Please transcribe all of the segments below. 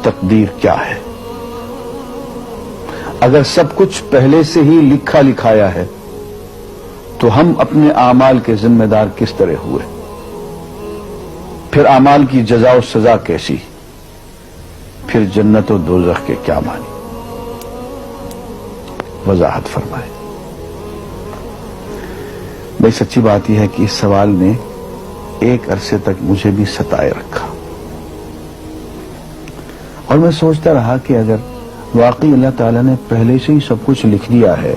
تقدیر کیا ہے؟ اگر سب کچھ پہلے سے ہی لکھا لکھایا ہے تو ہم اپنے اعمال کے ذمہ دار کس طرح ہوئے؟ پھر اعمال کی جزا و سزا کیسی؟ پھر جنت و دوزخ کے کیا معنی؟ وضاحت فرمائے۔ بھائی سچی بات یہ ہے کہ اس سوال نے ایک عرصے تک مجھے بھی ستائے رکھا، اور میں سوچتا رہا کہ اگر واقعی اللہ تعالیٰ نے پہلے سے ہی سب کچھ لکھ دیا ہے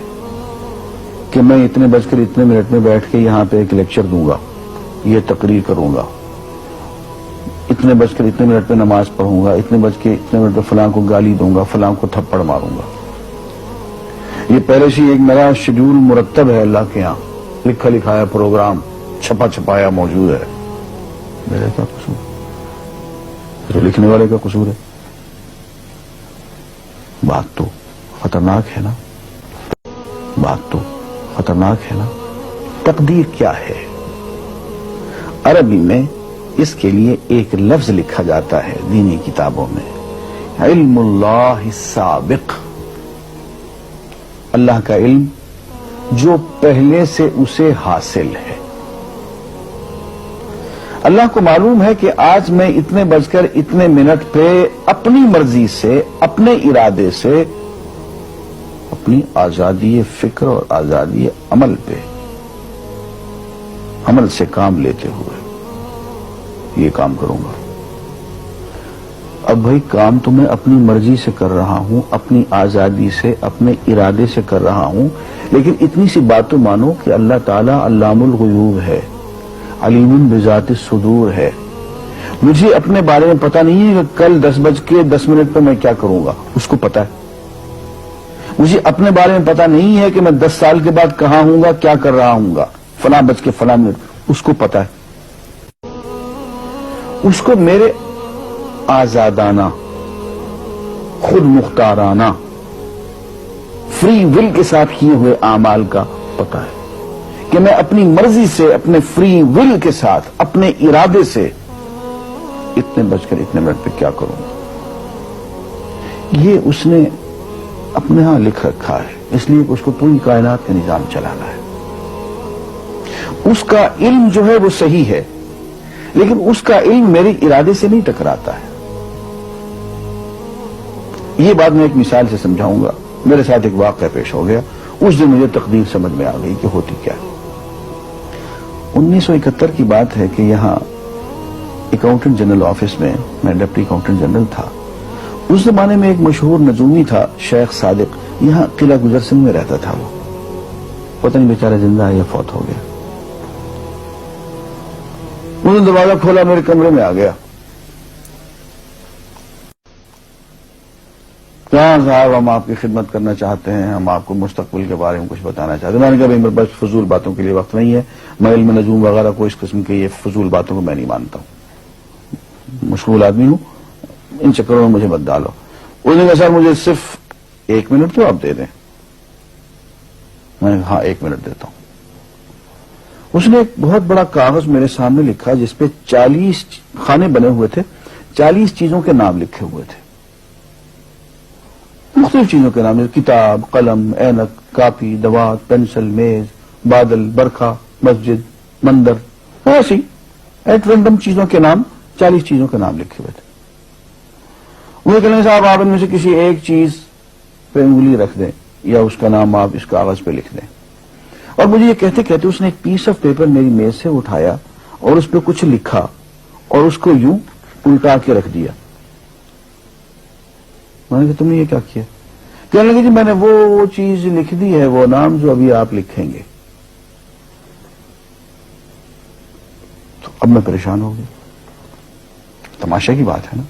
کہ میں اتنے بج کر اتنے منٹ میں بیٹھ کے یہاں پہ ایک لیکچر دوں گا، یہ تقریر کروں گا، اتنے بج کر اتنے منٹ پہ نماز پڑھوں گا، اتنے بج کے اتنے منٹ پہ فلاں کو گالی دوں گا، فلاں کو تھپڑ ماروں گا، یہ پہلے سے ایک میرا شیڈول مرتب ہے اللہ کے ہاں، لکھا لکھایا پروگرام چھپا چھپایا موجود ہے، میرے کیا قصور؟ تو لکھنے والے کا قصور ہے؟ بات تو خطرناک ہے نا، بات تو خطرناک ہے نا۔ تقدیر کیا ہے؟ عربی میں اس کے لیے ایک لفظ لکھا جاتا ہے دینی کتابوں میں، علم اللہ السابق، اللہ کا علم جو پہلے سے اسے حاصل ہے۔ اللہ کو معلوم ہے کہ آج میں اتنے بج کر اتنے منٹ پہ اپنی مرضی سے، اپنے ارادے سے، اپنی آزادی فکر اور آزادی عمل پہ، عمل سے کام لیتے ہوئے یہ کام کروں گا۔ اب بھائی کام تو میں اپنی مرضی سے کر رہا ہوں، اپنی آزادی سے، اپنے ارادے سے کر رہا ہوں، لیکن اتنی سی بات تو مانو کہ اللہ تعالیٰ علام الغیوب ہے، علیم بذات الصدور ہے۔ مجھے اپنے بارے میں پتہ نہیں ہے کہ کل 10:10 پہ میں کیا کروں گا، اس کو پتا ہے۔ مجھے اپنے بارے میں پتہ نہیں ہے کہ میں 10 سال کے بعد کہاں ہوں گا، کیا کر رہا ہوں گا، فلاں بج کے فلاں منٹ، اس کو پتا ہے۔ اس کو میرے آزادانہ، خود مختارانہ، فری ول کے ساتھ کیے ہوئے اعمال کا پتہ ہے کہ میں اپنی مرضی سے، اپنے فری ول کے ساتھ، اپنے ارادے سے اتنے بج کر اتنے منٹ پہ کیا کروں گا۔ یہ اس نے اپنے ہاں لکھ رکھا ہے، اس لیے کہ اس کو پوری کائنات کا نظام چلانا ہے۔ اس کا علم جو ہے وہ صحیح ہے، لیکن اس کا علم میرے ارادے سے نہیں ٹکراتا ہے۔ یہ بات میں ایک مثال سے سمجھاؤں گا۔ میرے ساتھ ایک واقعہ پیش ہو گیا، اس دن مجھے تقدیر سمجھ میں آ گئی کہ ہوتی کیا ہے۔ 1971 کی بات ہے کہ یہاں اکاؤنٹنٹ جنرل آفس میں ڈپٹی اکاؤنٹنٹ جنرل تھا۔ اس زمانے میں ایک مشہور نجومی تھا شیخ صادق، یہاں قلعہ گزر سنگھ میں رہتا تھا۔ وہ پتہ نہیں بیچارہ زندہ ہے یا فوت ہو گیا۔ انہوں نے دروازہ کھولا، میرے کمرے میں آ گیا۔ کہاں صاحب ہم آپ کی خدمت کرنا چاہتے ہیں، ہم آپ کو مستقبل کے بارے میں کچھ بتانا چاہتے ہیں۔ میں نے کہا میرے پاس فضول باتوں کے لیے وقت نہیں ہے، میں علم نجوم وغیرہ کو اس قسم کے یہ فضول باتوں کو میں نہیں مانتا ہوں، مشغول آدمی ہوں، ان چکروں میں مجھے مت ڈالو۔ اس نے کہا سر مجھے صرف 1 منٹ تو آپ دے دیں۔ میں نے کہا ہاں 1 منٹ دیتا ہوں۔ اس نے ایک بہت بڑا کاغذ میرے سامنے لکھا جس پہ 40 خانے بنے ہوئے تھے، 40 چیزوں کے نام لکھے ہوئے تھے، مختلف چیزوں کے نام، کتاب، قلم، اینک، کاپی، دوات، پینسل، میز، بادل، برکھا، مسجد، مندر، ایسی ایٹ رینڈم چیزوں کے نام، 40 چیزوں کے نام لکھے ہوئے تھے۔ وہ کہنے صاحب آپ ان میں سے کسی ایک چیز پہ انگلی رکھ دیں یا اس کا نام آپ اس کاغذ پہ لکھ دیں۔ اور مجھے یہ کہتے کہتے اس نے ایک پیس آف پیپر میری میز سے اٹھایا اور اس پہ کچھ لکھا اور اس کو یوں الٹا کے رکھ دیا۔ میں نے کہا تم نے یہ کیا کیا؟ کہنے لگے جی میں نے وہ چیز لکھ دی ہے، وہ نام جو ابھی آپ لکھیں گے۔ تو اب میں پریشان ہو گیا۔ تماشا کی بات ہے نا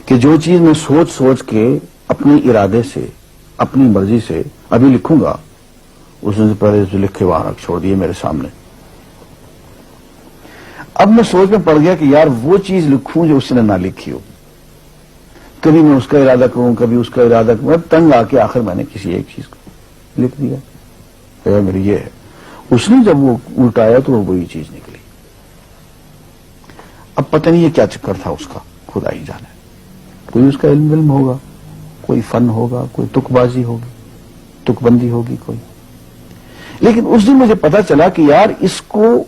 کہ جو چیز میں سوچ سوچ کے اپنے ارادے سے، اپنی مرضی سے ابھی لکھوں گا، اس نے پہلے جو لکھے وہاں رکھ چھوڑ دیے میرے سامنے۔ اب میں سوچ میں پڑ گیا کہ یار وہ چیز لکھوں جو اس نے نہ لکھی ہو، کبھی میں اس کا ارادہ کروں، کبھی اس کا ارادہ کروں، اب تنگ آ کے آخر میں نے کسی ایک چیز کو لکھ دیا کہ میری یہ ہے۔ اس نے جب وہ الٹایا تو وہ وہی چیز نکلی۔ اب پتہ نہیں یہ کیا چکر تھا اس کا، خدا ہی جانے۔ کوئی اس کا علم ہوگا، کوئی فن ہوگا، کوئی تک بازی ہوگی، تک بندی ہوگی کوئی. لیکن اس دن مجھے پتا چلا کہ یار اس کو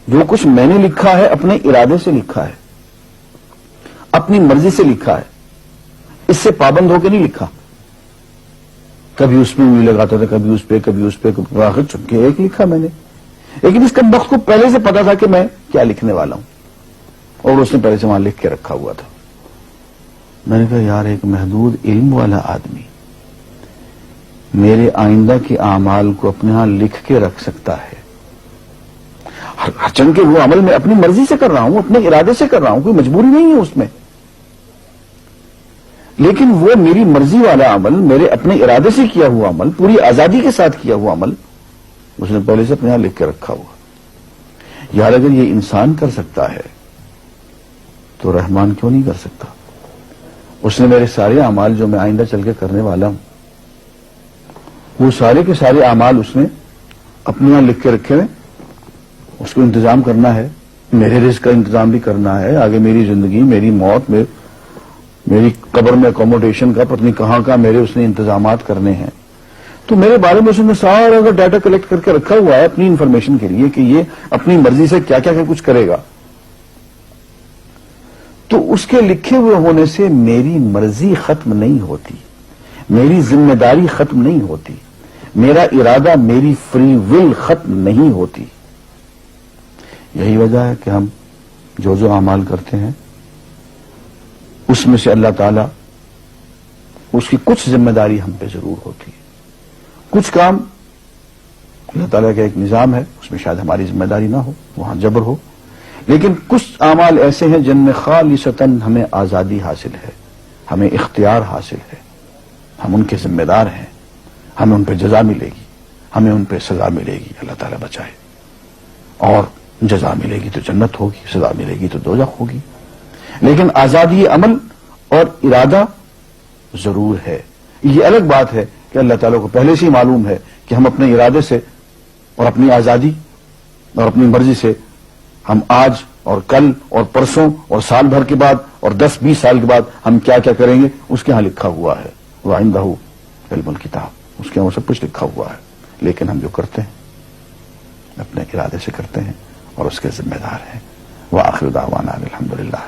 جو کچھ میں نے لکھا ہے اپنے ارادے سے لکھا ہے، اپنی مرضی سے لکھا ہے، اس سے پابند ہو کے نہیں لکھا. کبھی اس میں انگلی لگاتا تھا، کبھی اس پہ آخر چپ کے ایک لکھا میں نے. لیکن اس کمبخت کو پہلے سے پتا تھا کہ میں کیا لکھنے والا ہوں، اور اس نے پہلے سے وہاں لکھ کے رکھا ہوا تھا. میں نے کہا یار ایک محدود علم والا آدمی میرے آئندہ کے اعمال کو اپنے ہاں لکھ کے رکھ سکتا ہے. چن کے وہ عمل میں اپنی مرضی سے کر رہا ہوں، اپنے ارادے سے کر رہا ہوں، کوئی مجبوری نہیں ہے اس میں. لیکن وہ میری مرضی والا عمل، میرے اپنے ارادے سے کیا ہوا عمل، پوری آزادی کے ساتھ کیا ہوا عمل، اس نے پہلے سے اپنے یہاں لکھ کے رکھا ہوا. یار اگر یہ انسان کر سکتا ہے تو رحمان کیوں نہیں کر سکتا؟ اس نے میرے سارے اعمال جو میں آئندہ چل کے کرنے والا ہوں، وہ سارے کے سارے اعمال اس نے اپنے یہاں لکھ کے رکھے ہوئے. اس کو انتظام کرنا ہے، میرے رزق کا انتظام بھی کرنا ہے، آگے میری زندگی، میری موت، میری قبر میں اکوموڈیشن کا پتہ نہیں کہاں کا میرے اس نے انتظامات کرنے ہیں. تو میرے بارے میں اس نے سارا ڈیٹا کلیکٹ کر کے رکھا ہوا ہے اپنی انفارمیشن کے لیے کہ یہ اپنی مرضی سے کیا کیا کچھ کرے گا. تو اس کے لکھے ہوئے ہونے سے میری مرضی ختم نہیں ہوتی، میری ذمہ داری ختم نہیں ہوتی، میرا ارادہ، میری فری ول ختم نہیں ہوتی. یہی وجہ ہے کہ ہم جو اعمال کرتے ہیں اس میں سے اللہ تعالیٰ اس کی کچھ ذمہ داری ہم پہ ضرور ہوتی ہے. کچھ کام اللہ تعالیٰ کا ایک نظام ہے، اس میں شاید ہماری ذمہ داری نہ ہو، وہاں جبر ہو. لیکن کچھ اعمال ایسے ہیں جن میں خالصتاً ہمیں آزادی حاصل ہے، ہمیں اختیار حاصل ہے، ہم ان کے ذمہ دار ہیں، ہمیں ان پہ جزا ملے گی، ہمیں ان پہ سزا ملے گی، اللہ تعالیٰ بچائے. اور جزا ملے گی تو جنت ہوگی، سزا ملے گی تو دوزخ ہوگی. لیکن آزادی عمل اور ارادہ ضرور ہے. یہ الگ بات ہے کہ اللہ تعالیٰ کو پہلے سے ہی معلوم ہے کہ ہم اپنے ارادے سے اور اپنی آزادی اور اپنی مرضی سے ہم آج اور کل اور پرسوں اور سال بھر کے بعد اور 10-20 سال کے بعد ہم کیا کیا کریں گے اس کے ہاں لکھا ہوا ہے. وَعِندَهُ عِلْمُ الْكِتَابِ، اس کے ہاں سب کچھ لکھا ہوا ہے. لیکن ہم جو کرتے ہیں اپنے ارادے سے کرتے ہیں اور اس کے ذمہ دار ہیں. وآخر دعوانا الحمدللہ.